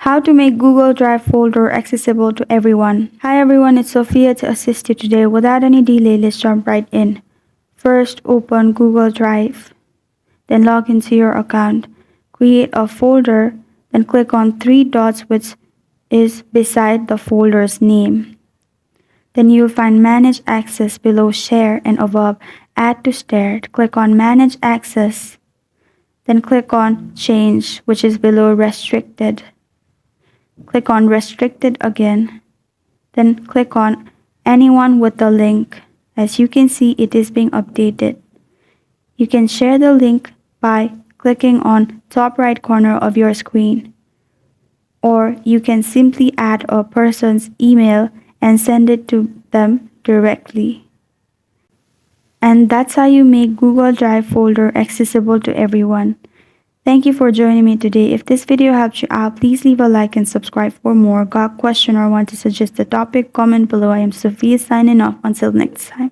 How to make Google Drive folder accessible to everyone. Hi everyone, it's Sophia to assist you today. Without any delay, let's jump right in. First, open Google Drive. Then log into your account. Create a folder, then click on three dots which is beside the folder's name. Then you'll find Manage Access below Share and above Add to Shared. Click on Manage Access. Then click on Change, which is below Restricted. Click on Restricted again. Then click on Anyone with the link. As you can see, it is being updated. You can share the link by clicking on top right corner of your screen. Or you can simply add a person's email and send it to them directly. And that's how you make Google Drive folder accessible to everyone. Thank you for joining me today. If this video helped you out, please leave a like and subscribe for more. Got a question or want to suggest a topic? Comment below. I am Sophia signing off. Until next time.